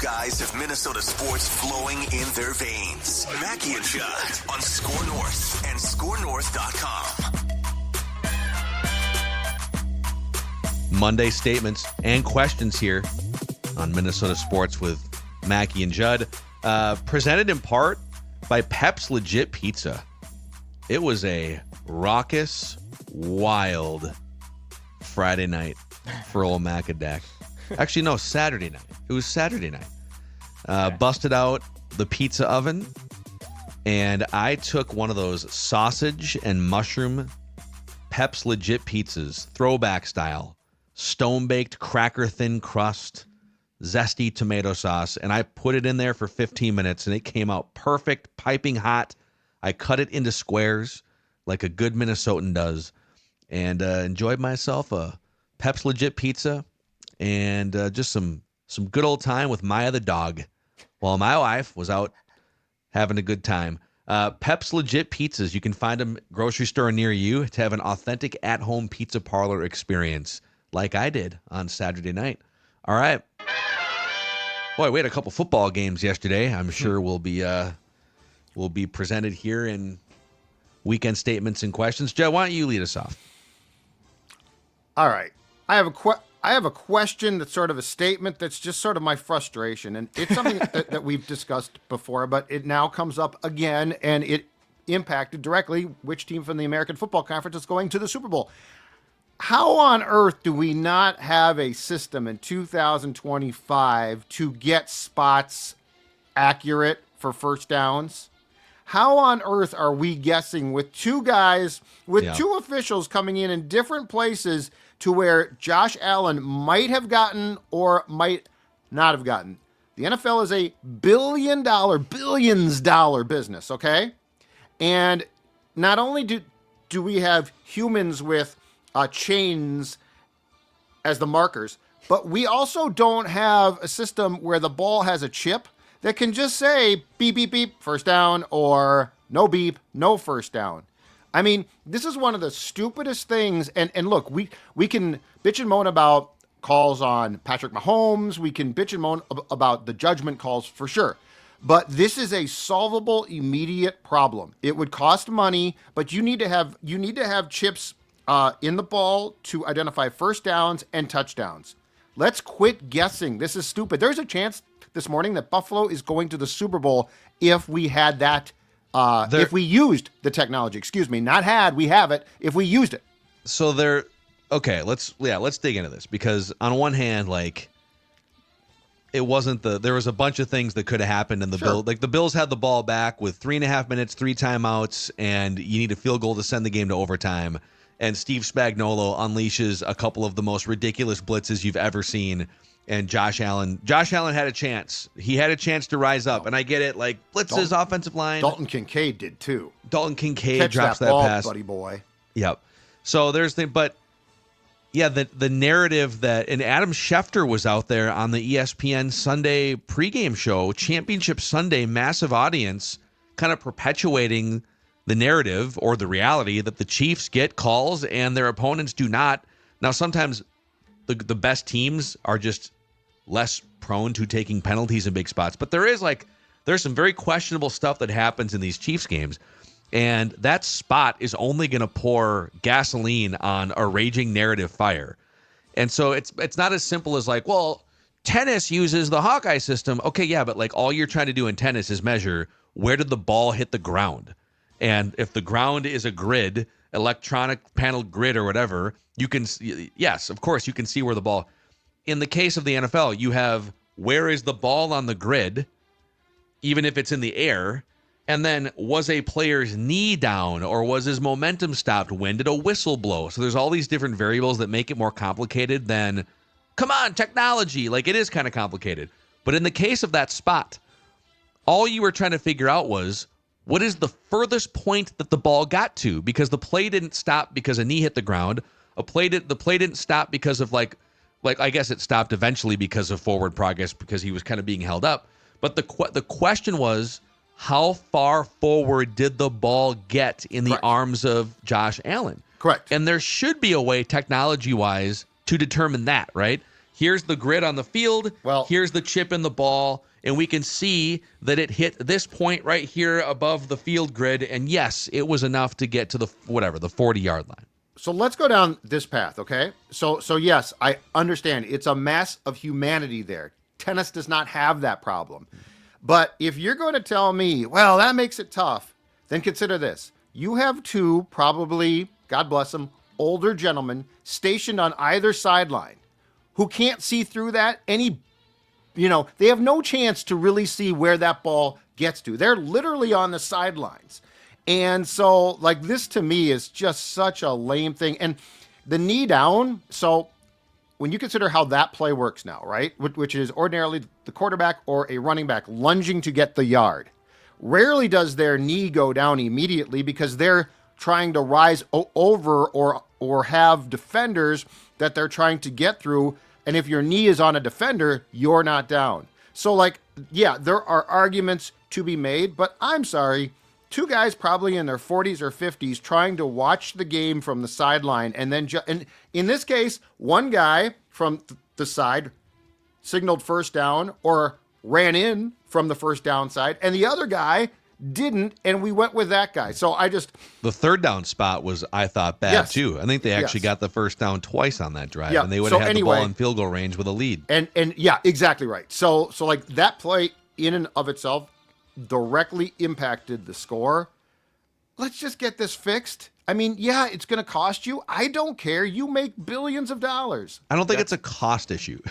guys have Minnesota sports flowing in their veins. Mackie and Judd on SKOR North and SKORNorth.com. Monday statements and questions here on Minnesota Sports with Mackie and Judd. Presented in part by Pep's Legit Pizza. It was a raucous, wild Friday night for old Macadac. Actually, no, Saturday night. It was Saturday night. Busted out the pizza oven, and I took one of those sausage and mushroom Pep's Legit pizzas, throwback style, stone-baked cracker thin crust, zesty tomato sauce, and I put it in there for 15 minutes, and it came out perfect, piping hot. I cut it into squares like a good Minnesotan does, and enjoyed myself a Pep's Legit pizza and just some good old time with Maya the dog while my wife was out having a good time. Pep's Legit Pizzas, you can find them grocery store near you to have an authentic at-home pizza parlor experience like I did on Saturday night. All right. Boy, we had a couple football games yesterday. I'm sure will be presented here in weekend statements and questions. Joe, why don't you lead us off? All right. I have a question that's sort of a statement that's just sort of my frustration. And it's something that we've discussed before, but it now comes up again, and it impacted directly which team from the American Football Conference is going to the Super Bowl. How on earth do we not have a system in 2025 to get spots accurate for first downs? How on earth are we guessing with two guys, with two officials coming in different places to where Josh Allen might have gotten or might not have gotten? The NFL is a billions dollar business, okay? And not only do we have humans with chains as the markers, but we also don't have a system where the ball has a chip that can just say beep, beep, beep, first down, or no beep, no first down. I mean, this is one of the stupidest things. And look, we can bitch and moan about calls on Patrick Mahomes. We can bitch and moan about the judgment calls for sure. But this is a solvable, immediate problem. It would cost money, but you need to have chips in the ball to identify first downs and touchdowns. Let's quit guessing. This is stupid. There's a chance this morning that Buffalo is going to the Super Bowl if we had that, if we used the technology. Excuse me, not had, we have it, if we used it. So let's dig into this, because on one hand, like, it wasn't there was a bunch of things that could have happened in the Bills. Like, the Bills had the ball back with 3.5 minutes, 3 timeouts, and you need a field goal to send the game to overtime. And Steve Spagnuolo unleashes a couple of the most ridiculous blitzes you've ever seen. And Josh Allen had a chance. He had a chance to rise up. And I get it. Like, blitzes, offensive line. Dalton Kincaid did too. Dalton Kincaid Catch drops that ball, pass. buddy boy. Yep. So there's but yeah, the narrative that, and Adam Schefter was out there on the ESPN Sunday pregame show, Championship Sunday, massive audience, kind of perpetuating the narrative or the reality that the Chiefs get calls and their opponents do not. Now, sometimes the best teams are just less prone to taking penalties in big spots, but there's some very questionable stuff that happens in these Chiefs games, and that spot is only going to pour gasoline on a raging narrative fire. And so it's not as simple as like, well, tennis uses the Hawkeye system. Okay, yeah, but like, all you're trying to do in tennis is measure where did the ball hit the ground. And if the ground is a grid, electronic panel grid or whatever, you can, yes, of course, you can see where the ball. In the case of the NFL, you have where is the ball on the grid, even if it's in the air, and then was a player's knee down or was his momentum stopped? When did a whistle blow? So there's all these different variables that make it more complicated than, come on, technology. Like, it is kind of complicated. But in the case of that spot, all you were trying to figure out was, what is the furthest point that the ball got to? Because the play didn't stop because a knee hit the ground. The play didn't stop because of like I guess it stopped eventually because of forward progress because he was kind of being held up. But the question was, how far forward did the ball get in the arms of Josh Allen? Correct. And there should be a way technology-wise to determine that, right? here's the grid on the field, Well, here's the chip in the ball, and we can see that it hit this point right here above the field grid, and yes, it was enough to get to the 40-yard line. so let's go down this path, okay? So yes, I understand. It's a mass of humanity there. Tennis does not have that problem. But if you're going to tell me, well, that makes it tough, then consider this. You have two probably, God bless them, older gentlemen stationed on either sideline who can't see through that they have no chance to really see where that ball gets to. They're literally on the sidelines. And so, like, this to me is just such a lame thing. And the knee down, so when you consider how that play works now, right, which is ordinarily the quarterback or a running back lunging to get the yard, rarely does their knee go down immediately because they're trying to rise over or have defenders that they're trying to get through. And if your knee is on a defender, you're not down. So, like, yeah, there are arguments to be made, but I'm sorry, two guys probably in their 40s or 50s trying to watch the game from the sideline, and then and in this case, one guy from the side signaled first down or ran in from the first down side, and the other guy didn't, and we went with that guy. So the third down spot was, I thought, bad too. I think they actually got the first down twice on that drive, and they would have had the ball in field goal range with a lead. And yeah, exactly right. So like that play in and of itself directly impacted the score. Let's just get this fixed. I mean, yeah, it's going to cost you. I don't care. You make billions of dollars. I don't think it's a cost issue.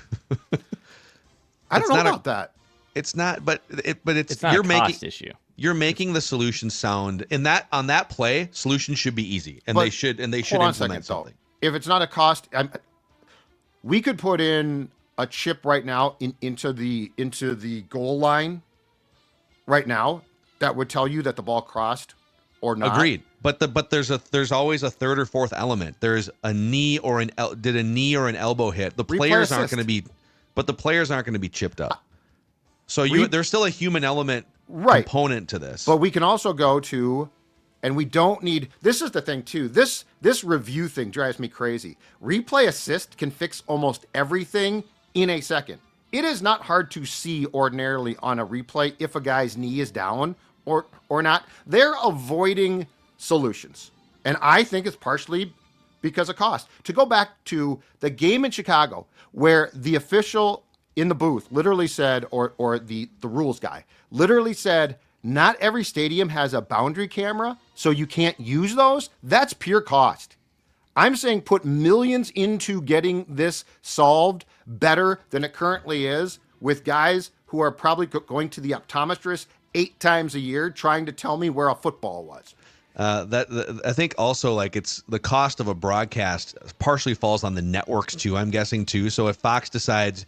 I don't know about that. It's not, but it's not a cost issue. You're making the solution sound on that play. Solutions should be easy, and they should implement something. If it's not a cost, we could put in a chip right now into the goal line right now that would tell you that the ball crossed or not. Agreed. But there's always a third or fourth element. There's a knee or an elbow hit. The players aren't going to be, but the players aren't going to be chipped up. So there's still a human element component to this. But we can also go to, and we don't need. This is the thing too. This review thing drives me crazy. Replay assist can fix almost everything in a second. It is not hard to see ordinarily on a replay if a guy's knee is down or not. They're avoiding solutions. And I think it's partially because of cost. To go back to the game in Chicago where the official in the booth literally said, or the rules guy literally said, not every stadium has a boundary camera, so you can't use those. That's pure cost. I'm saying put millions into getting this solved better than it currently is, with guys who are probably going to the optometrist 8 times a year trying to tell me where a football was. I think also, like, it's the cost of a broadcast partially falls on the networks too, I'm guessing too. So if Fox decides,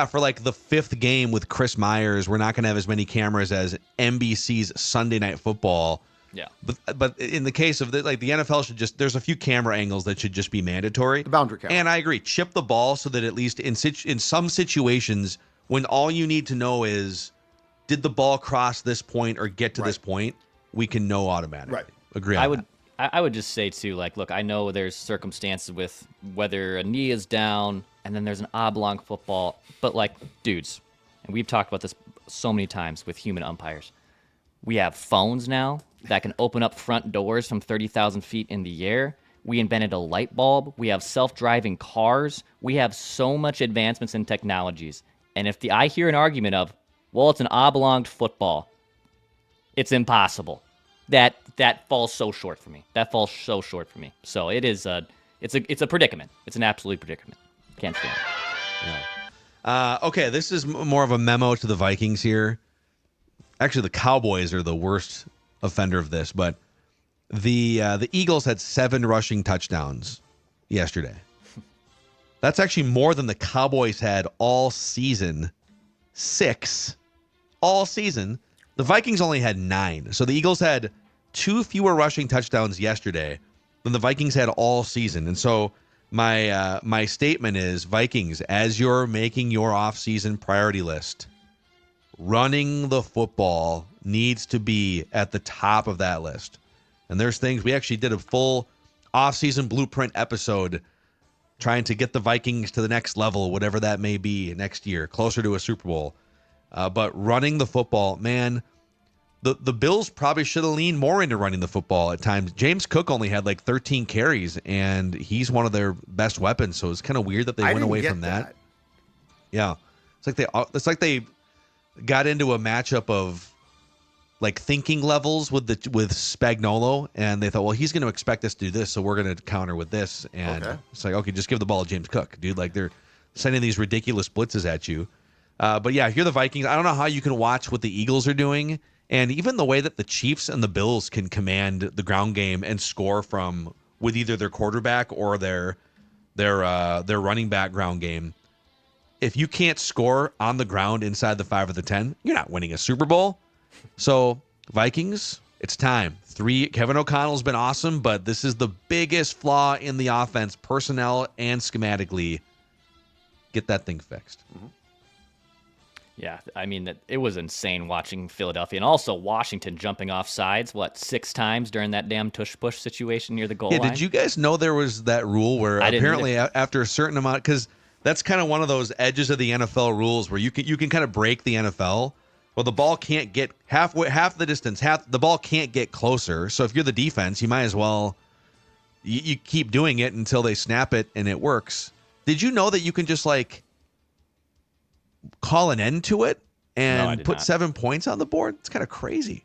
for like the 5th game with Chris Myers, we're not going to have as many cameras as NBC's Sunday Night Football. Yeah. But in the case of the NFL should there's a few camera angles that should just be mandatory. The boundary camera. And I agree, chip the ball so that at least in some situations when all you need to know is, did the ball cross this point or get to this point, we can know automatically. Right. Agree on that. I would just say too, like, look, I know there's circumstances with whether a knee is down and then there's an oblong football, but like, dudes, and we've talked about this so many times with human umpires. We have phones now that can open up front doors from 30,000 feet in the air. We invented a light bulb. We have self-driving cars. We have so much advancements in technologies. And if I hear an argument of, well, it's an oblonged football, it's impossible. That falls so short for me. That falls so short for me. So it is it's a predicament. It's an absolute predicament. Can't stand it. Yeah. Okay, this is more of a memo to the Vikings here. Actually, the Cowboys are the worst offender of this, but the Eagles had 7 rushing touchdowns yesterday. That's actually more than the Cowboys had all season. 6 all season. The Vikings only had 9. So the Eagles had 2 fewer rushing touchdowns yesterday than the Vikings had all season. And so my statement is, Vikings, as you're making your offseason priority list, running the football needs to be at the top of that list. And there's things, we actually did a full offseason blueprint episode trying to get the Vikings to the next level, whatever that may be next year, closer to a Super Bowl. But running the football, man, the Bills probably should have leaned more into running the football at times. James Cook only had like 13 carries, and he's one of their best weapons. So it's kind of weird that they went away from that. Yeah, it's like they got into a matchup of like thinking levels with Spagnuolo, and they thought, well, he's going to expect us to do this, so we're going to counter with this. And It's like, okay, just give the ball to James Cook, dude. Like they're sending these ridiculous blitzes at you. But yeah, if you're the Vikings, I don't know how you can watch what the Eagles are doing, and even the way that the Chiefs and the Bills can command the ground game and score from with either their quarterback or their running back ground game. If you can't score on the ground inside the 5 or the 10, you're not winning a Super Bowl. So Vikings, it's time. Kevin O'Connell's been awesome, but this is the biggest flaw in the offense, personnel and schematically. Get that thing fixed. Mm-hmm. Yeah, I mean, it was insane watching Philadelphia and also Washington jumping off sides, 6 times during that damn tush-push situation near the goal line? Did you guys know there was that rule where apparently after a certain amount, because that's kind of one of those edges of the NFL rules where you can kind of break the NFL. Well, the ball can't get half the distance. The ball can't get closer. So if you're the defense, you might as well you keep doing it until they snap it and it works. Did you know that you can just like call an end to it and put 7 points on the board? It's kind of crazy.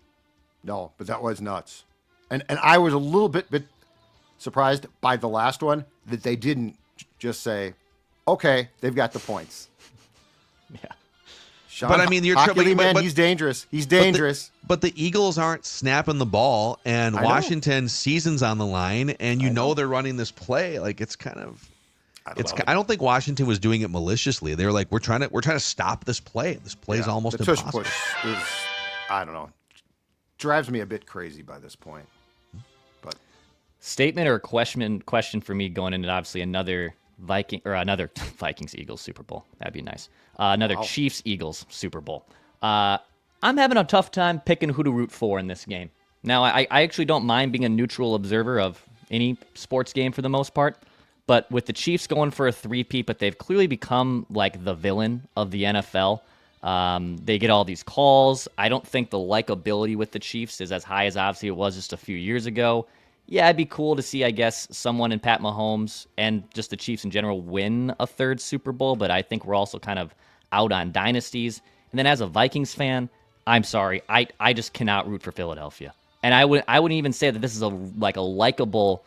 No, but that was nuts. And I was a little bit surprised by the last one that they didn't just say, okay, they've got the points. Yeah. But I mean, he's dangerous. He's dangerous. But the Eagles aren't snapping the ball, and Washington's season's on the line, and you know they're running this play. Like it's kind of, I don't think Washington was doing it maliciously. They were like, we're trying to stop this play. This play is almost the impossible. Tush push is, I don't know, drives me a bit crazy by this point. But statement or question for me going into obviously another Vikings Eagles Super Bowl. That'd be nice. Another Chiefs Eagles Super Bowl. I'm having a tough time picking who to root for in this game. Now, I actually don't mind being a neutral observer of any sports game for the most part, but with the Chiefs going for a three-peat, but they've clearly become like the villain of the NFL. They get all these calls. I don't think the likability with the Chiefs is as high as obviously it was just a few years ago. Yeah, it'd be cool to see, I guess, someone in Pat Mahomes and just the Chiefs in general win a third Super Bowl, but I think we're also kind of out on dynasties. And then as a Vikings fan, I'm sorry, I just cannot root for Philadelphia. And I wouldn't even say that this is a likable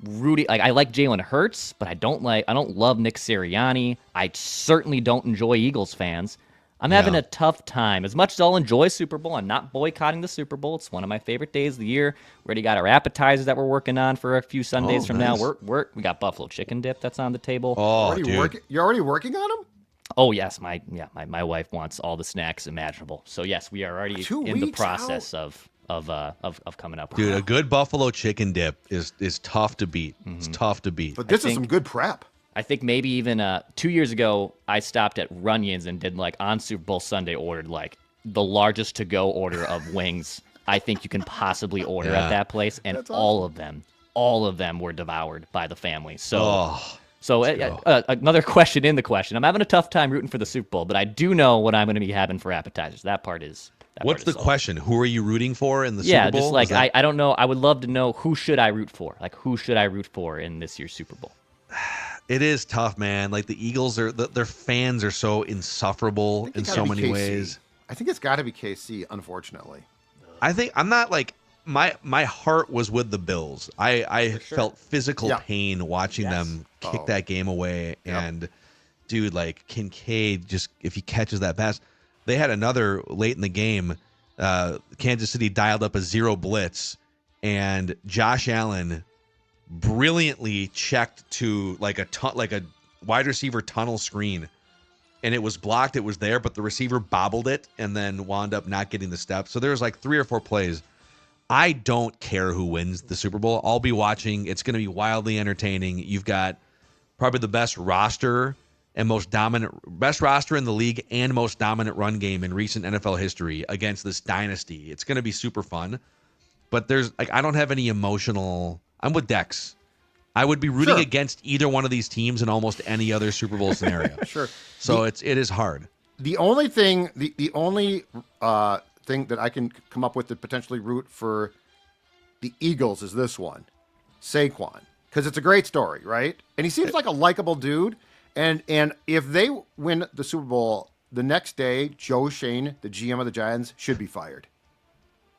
Rudy. Like I like Jalen Hurts, but I don't love Nick Sirianni. I certainly don't enjoy Eagles fans. I'm having a tough time. As much as I'll enjoy Super Bowl, I'm not boycotting the Super Bowl. It's one of my favorite days of the year. We already got our appetizers that we're working on for a few Sundays from now. We got buffalo chicken dip that's on the table. Oh, dude. You're already working on them? Oh yes, my wife wants all the snacks imaginable. So yes, we are already in the process of coming up with Dude, a good buffalo chicken dip is tough to beat. Mm-hmm. It's tough to beat. But this is some good prep. I think maybe even 2 years ago, I stopped at Runyon's and did on Super Bowl Sunday ordered the largest to-go order of wings I think you can possibly order at that place, and awesome. all of them were devoured by the family. So, another question in the question. I'm having a tough time rooting for the Super Bowl, but I do know what I'm going to be having for appetizers. That part is. What's the question? Who are you rooting for in the Super Bowl? Yeah, just I don't know. I would love to know who should I root for. Who should I root for in this year's Super Bowl? It is tough, man. Like the Eagles their fans are so insufferable in so many ways. I think it's got to be KC, unfortunately. I think I'm not my heart was with the Bills. I felt physical pain watching them kick that game away. Yep. And dude, Kincaid, just if he catches that pass, they had another late in the game. Kansas City dialed up a 0 blitz, and Josh Allen brilliantly checked to a wide receiver tunnel screen, and it was blocked. It was there, but the receiver bobbled it and then wound up not getting the step. So there was 3 or 4 plays. I don't care who wins the Super Bowl. I'll be watching. It's going to be wildly entertaining. You've got probably the best roster and best roster in the league and most dominant run game in recent NFL history against this dynasty. It's going to be super fun, but there's I don't have any emotional. I'm with Dex. I would be rooting Sure. against either one of these teams in almost any other Super Bowl scenario. Sure. So it is hard. The only thing, the only thing that I can come up with to potentially root for the Eagles is this one, Saquon, because it's a great story, right? And he seems like a likable dude. And if they win the Super Bowl the next day, Joe Shane, the GM of the Giants, should be fired.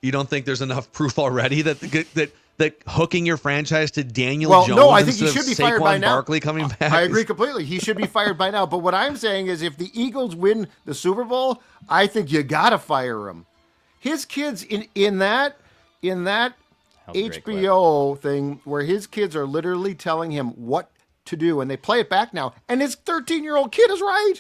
You don't think there's enough proof already that hooking your franchise to Daniel Jones No, I think he instead should be of fired by Saquon now. Barkley coming back? I agree completely. He should be fired by now. But what I'm saying is, if the Eagles win the Super Bowl, I think you gotta fire him. His kids in that HBO thing where his kids are literally telling him what to do, and they play it back now, and his 13-year-old kid is right.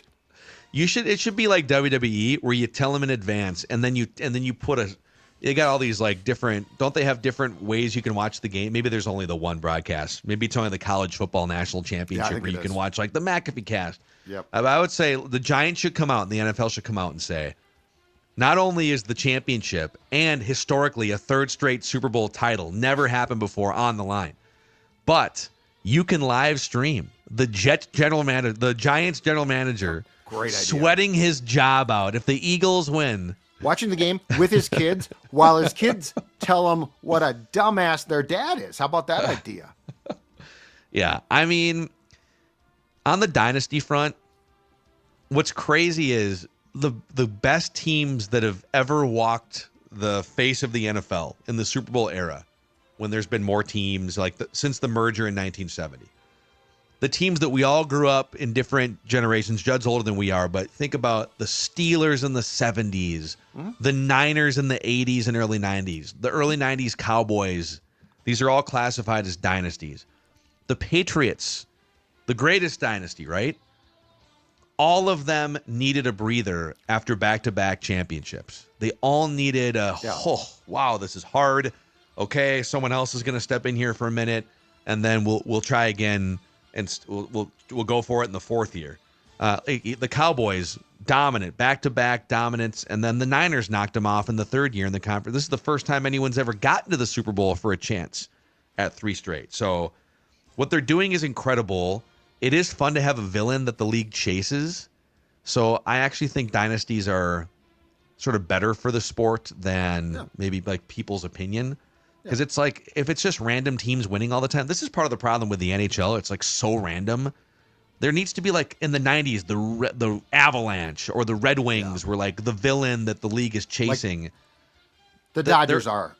It should be like WWE where you tell them in advance, and then you put you got all these like different, don't they have different ways you can watch the game? Maybe there's only the one broadcast. Maybe it's only the college football national championship where you can watch like the McAfee cast. Yep. I would say the Giants should come out and the NFL should come out and say, not only is the championship and historically a third straight Super Bowl title never happened before on the line, but you can live stream the Giants general manager Great idea. sweating his job out if the Eagles win. Watching the game with his kids while his kids tell him what a dumbass their dad is. How about that idea? Yeah. I mean, on the dynasty front, what's crazy is the best teams that have ever walked the face of the NFL in the Super Bowl era, when there's been more teams like since the merger in 1970. The teams that we all grew up in different generations. Judd's older than we are, but think about the Steelers in the 70s, the Niners in the 80s and early 90s, the early 90s Cowboys. These are all classified as dynasties. The Patriots, the greatest dynasty, right? All of them needed a breather after back-to-back championships. They all needed wow, this is hard. Okay, someone else is going to step in here for a minute, and then we'll try again. And we'll go for it in the fourth year. The Cowboys, dominant, back-to-back dominance, and then the Niners knocked them off in the third year in the conference. This is the first time anyone's ever gotten to the Super Bowl for a chance at 3 straight. So what they're doing is incredible. It is fun to have a villain that the league chases. So I actually think dynasties are sort of better for the sport than maybe like people's opinion. Because it's like, if it's just random teams winning all the time, this is part of the problem with the NHL. It's like so random. There needs to be like in the 90s, the Avalanche or the Red Wings were like the villain that the league is chasing. Like the Dodgers are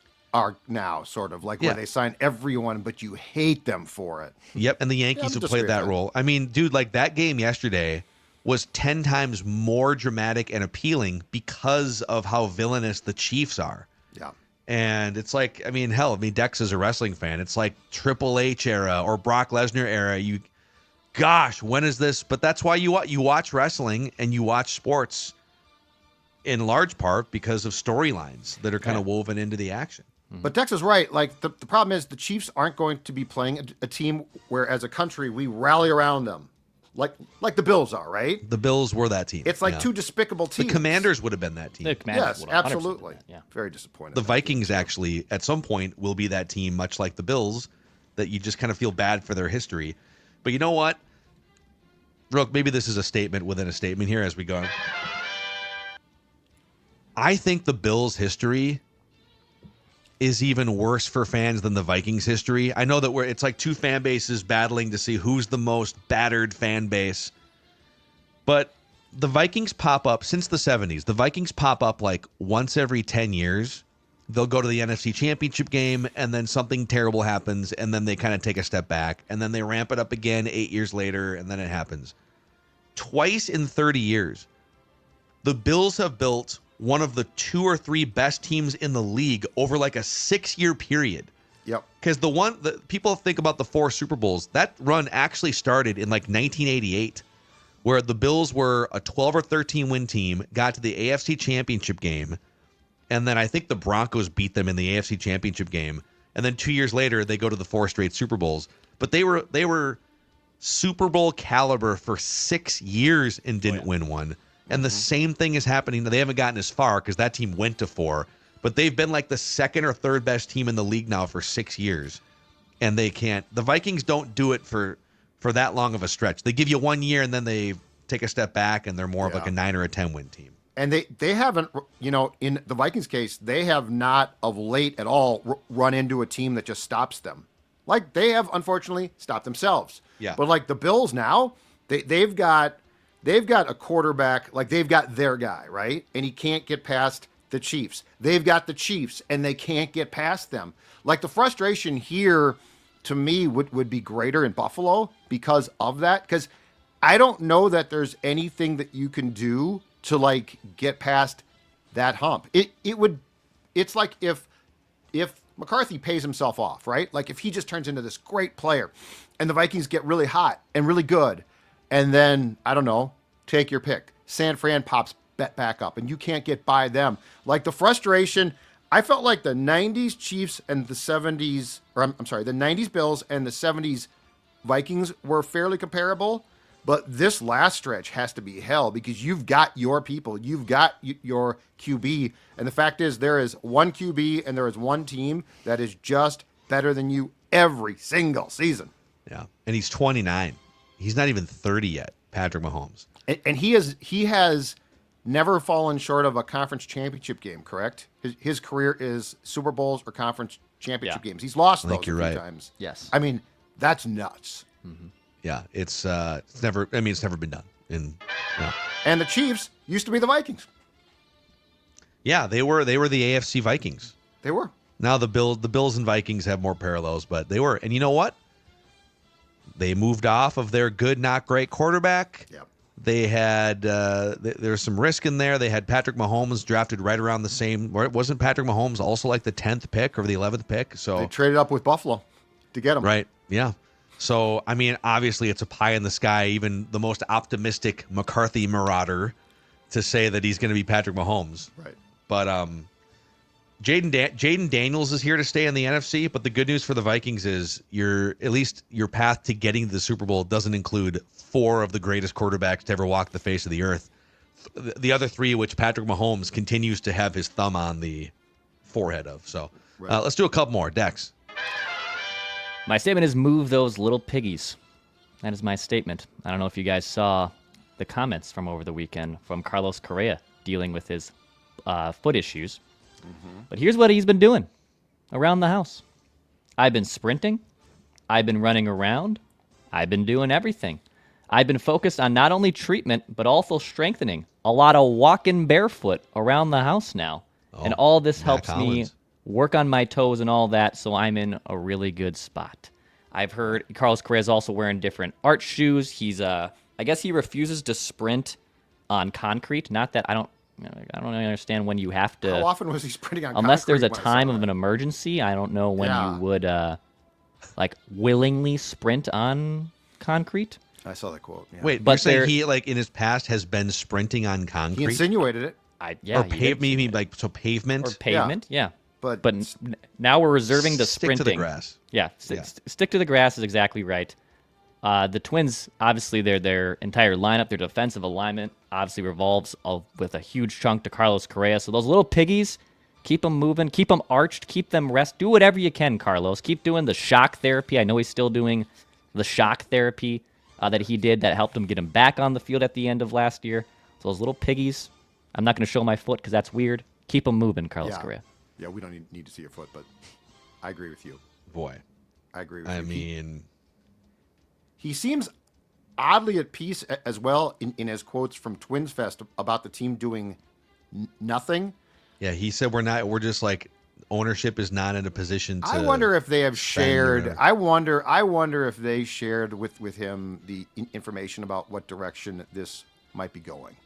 now sort of like where they sign everyone, but you hate them for it. Yep, and the Yankees have played that role. I mean, dude, like that game yesterday was 10 times more dramatic and appealing because of how villainous the Chiefs are. Yeah. And it's like, I mean, Dex is a wrestling fan. It's like Triple H era or Brock Lesnar era. Gosh, when is this? But that's why you watch wrestling and you watch sports in large part because of storylines that are kind of woven into the action. But Dex is right. Like the problem is the Chiefs aren't going to be playing a team where, as a country, we rally around them, like the Bills are. Right? The Bills were that team. It's like two despicable teams. The Commanders would have been that team. Yes, absolutely. Yeah. Very disappointed. The Vikings actually, at some point, will be that team, much like the Bills, that you just kind of feel bad for their history. But you know what? Rook, maybe this is a statement within a statement here as we go. I think the Bills' history is even worse for fans than the Vikings' history. I know that it's like two fan bases battling to see who's the most battered fan base. But the Vikings pop up since the 70s. The Vikings pop up like once every 10 years. They'll go to the NFC Championship game, and then something terrible happens, and then they kind of take a step back, and then they ramp it up again 8 years later, and then it happens. Twice in 30 years, the Bills have built one of the 2 or 3 best teams in the league over like a 6-year period. Yep. Because the people think about the 4 Super Bowls, that run actually started in like 1988, where the Bills were a 12 or 13 win team, got to the AFC Championship game, and then I think the Broncos beat them in the AFC Championship game, and then 2 years later they go to the 4 straight Super Bowls. But they were Super Bowl caliber for 6 years and didn't win one. And the same thing is happening. They haven't gotten as far because that team went to 4, but they've been like the second or third best team in the league now for 6 years. and they can't. The Vikings don't do it for that long of a stretch. They give you 1 year, and then they take a step back, and they're more of like a 9 or a 10 win team. And they haven't, in the Vikings case, they have not of late at all run into a team that just stops them. Like they have, unfortunately, stopped themselves. Yeah. But like the Bills now, they've got a quarterback, like they've got their guy, right? And he can't get past the Chiefs. They've got the Chiefs, and they can't get past them. Like the frustration here, to me, would be greater in Buffalo because of that. Because I don't know that there's anything that you can do to like get past that hump. It's like if McCarthy pays himself off, right? Like if he just turns into this great player and the Vikings get really hot and really good, and then, I don't know, take your pick. San Fran pops back up and you can't get by them. Like the frustration, I felt like the 90s Chiefs and the 70s, or I'm sorry, the 90s Bills and the 70s Vikings were fairly comparable. But this last stretch has to be hell because you've got your people. You've got your QB. And the fact is there is one QB and there is one team that is just better than you every single season. Yeah. And he's 29. He's not even 30 yet, Patrick Mahomes. And he has never fallen short of a conference championship game, correct? His career is Super Bowls or conference championship games. He's lost those a few times. Yes. I mean, that's nuts. Mm-hmm. Yeah, it's never been done. And the Chiefs used to be the Vikings. Yeah, they were the AFC Vikings. They were. Now the Bills and Vikings have more parallels, but they were. And you know what? They moved off of their good, not great quarterback. Yep. They had there's some risk in there. They had Patrick Mahomes drafted right around the same. Wasn't Patrick Mahomes also like the 10th pick or the 11th pick? So they traded up with Buffalo to get him. Right. Yeah. So, I mean, obviously it's a pie in the sky, even the most optimistic McCarthy marauder, to say that he's going to be Patrick Mahomes. Right. But Jaden Daniels is here to stay in the NFC, but the good news for the Vikings is at least your path to getting to the Super Bowl doesn't include 4 of the greatest quarterbacks to ever walk the face of the earth. The other 3, which Patrick Mahomes continues to have his thumb on the forehead of. So let's do a couple more. Dex. My statement is move those little piggies. That is my statement. I don't know if you guys saw the comments from over the weekend from Carlos Correa dealing with his foot issues. Mm-hmm. But here's what he's been doing around the house. I've been sprinting. I've been running around. I've been doing everything. I've been focused on not only treatment, but also strengthening. A lot of walking barefoot around the house now. And all this helps me work on my toes and all that, so I'm in a really good spot. I've heard Carlos Correa is also wearing different art shoes. He's I guess he refuses to sprint on concrete. Not that I don't really understand when you have to. How often was he sprinting on concrete? Unless there's a time of an emergency, I don't know when you would willingly sprint on concrete. I saw that quote. Yeah. Wait, but you're saying he in his past has been sprinting on concrete? He insinuated it. Or pavement, pavement? Or pavement, yeah. But now we're reserving the stick sprinting. to the grass. Yeah, stick to the grass is exactly right. The Twins, obviously, their entire lineup, their defensive alignment, obviously revolves with a huge chunk to Carlos Correa. So those little piggies, keep them moving, keep them arched, keep them rest. Do whatever you can, Carlos. Keep doing the shock therapy. I know he's still doing the shock therapy that he did that helped him get him back on the field at the end of last year. So those little piggies, I'm not going to show my foot because that's weird. Keep them moving, Carlos Correa. Yeah, we don't need to see your foot, but I agree with you. Boy. I agree with you. I mean, he seems oddly at peace as well in his quotes from Twins Fest about the team doing nothing. Yeah, he said we're just like ownership is not in a position to. I wonder if they have shared. I wonder if they shared with him the information about what direction this might be going.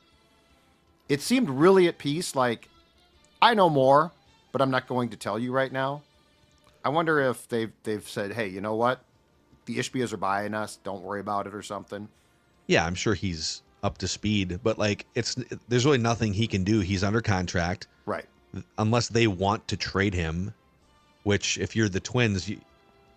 It seemed really at peace. Like, I know more, but I'm not going to tell you right now. I wonder if they've said, hey, you know what? The Ishbias are buying us. Don't worry about it or something. Yeah, I'm sure he's up to speed, but like there's really nothing he can do. He's under contract. Right. Unless they want to trade him, which if you're the Twins,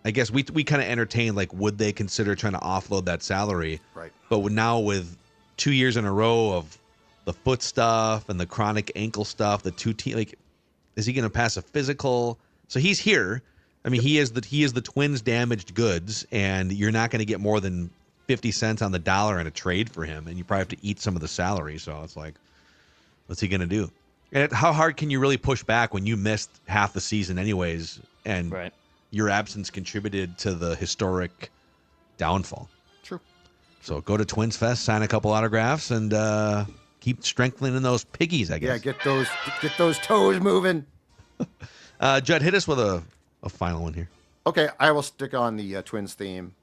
I guess we kind of entertain, like, would they consider trying to offload that salary? Right. But now with 2 years in a row of the foot stuff and the chronic ankle stuff, is he going to pass a physical? So he's here. I mean, he is the Twins' damaged goods, and you're not going to get more than 50 cents on the dollar in a trade for him, and you probably have to eat some of the salary. So it's like, what's he going to do? And how hard can you really push back when you missed half the season anyways, and Right. your absence contributed to the historic downfall? True. So go to Twins Fest, sign a couple autographs, and keep strengthening those piggies, I guess. Yeah, get those toes moving. Judd, hit us with a final one here. Okay, I will stick on the Twins theme.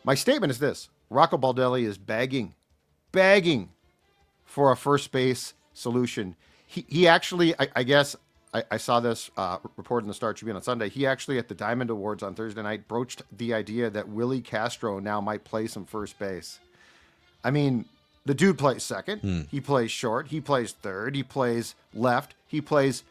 My statement is this: Rocco Baldelli is begging for a first base solution. He actually, I guess, I saw this reported in the Star Tribune on Sunday. He actually, at the Diamond Awards on Thursday night, broached the idea that Willie Castro now might play some first base. I mean, the dude plays second. He plays short. He plays third. He plays left. He plays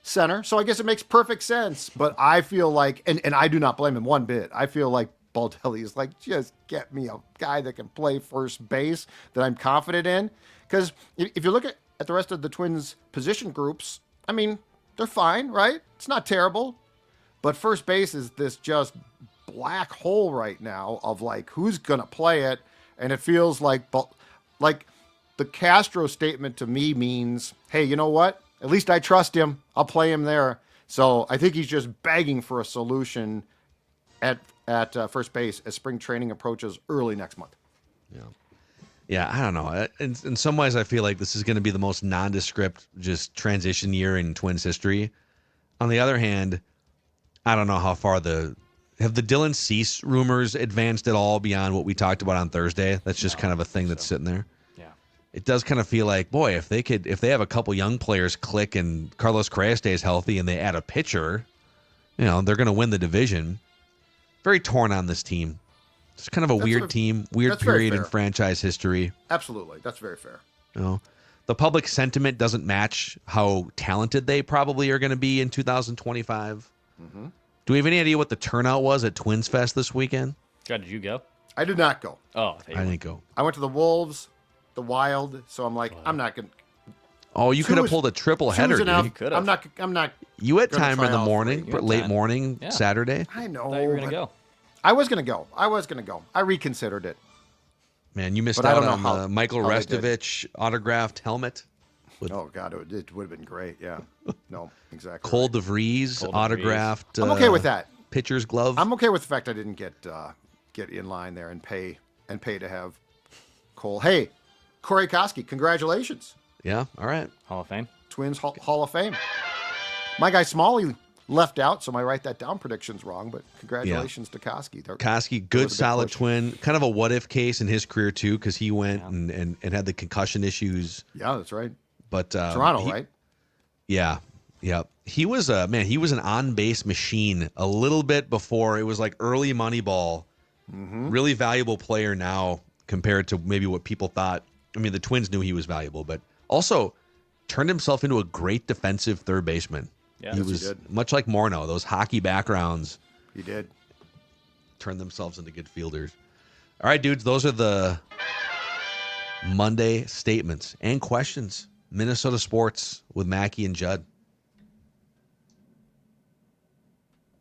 center. So I guess it makes perfect sense. But I feel like, and I do not blame him one bit. I feel like Baldelli is like, just get me a guy that can play first base that I'm confident in. Because if you look at the rest of the Twins position groups, I mean, they're fine, right? It's not terrible. But first base is this just black hole right now of like, who's going to play it? And it feels like the Castro statement to me means, hey, you know what? At least I trust him. I'll play him there. So I think he's just begging for a solution at first base as spring training approaches early next month. Yeah, I don't know. In some ways, I feel like this is going to be the most nondescript just transition year in Twins history. On the other hand, I don't know how far have the Dylan Cease rumors advanced at all beyond what we talked about on Thursday. That's just kind of a thing that's sitting there. Yeah. It does kind of feel like, boy, if they have a couple young players click and Carlos Correa stays healthy and they add a pitcher, they're going to win the division. Very torn on this team. It's kind of a weird team, weird period in franchise history. Absolutely. That's very fair. The public sentiment doesn't match how talented they probably are going to be in 2025. Mm-hmm. Do we have any idea what the turnout was at Twins Fest this weekend? God, did you go? I did not go. Oh, I didn't go. I went to the Wolves, the Wild, so I'm like, I'm not going to. Oh, you could have pulled a triple header, dude. You could have. I'm not. You had time in the try all morning, three. late morning, Yeah. Saturday. I know. I thought you were going to go. I was going to go. I reconsidered it. Man, you missed But I out don't know on how- the Michael how they did. Autographed autographed helmet. Oh, God, it would have been great. Yeah. No, exactly. Cole right. DeVries Cole DeVries. autographed. I'm okay with that. Pitcher's glove. I'm okay with the fact I didn't get in line there and pay to have Cole. Hey, Corey Koski, congratulations. Yeah, all right. Hall of Fame. Twins Hall of Fame. My guy Smalley left out, so my write that down prediction's wrong, but congratulations to Koski. Koski, That good was a big solid push. Twin. Kind of a what-if case in his career, too, because he went and had the concussion issues. Yeah, that's right. But Toronto, right? Yeah. He was he was an on-base machine a little bit before. It was like early Moneyball. Mm-hmm. Really valuable player now compared to maybe what people thought. I mean, the Twins knew he was valuable, but also turned himself into a great defensive third baseman. Yeah, he yes, he was did. much like Morneau. Those hockey backgrounds He did. turned themselves into good fielders. All right, dudes, those are the Monday statements and questions. Minnesota sports with Mackey and Judd.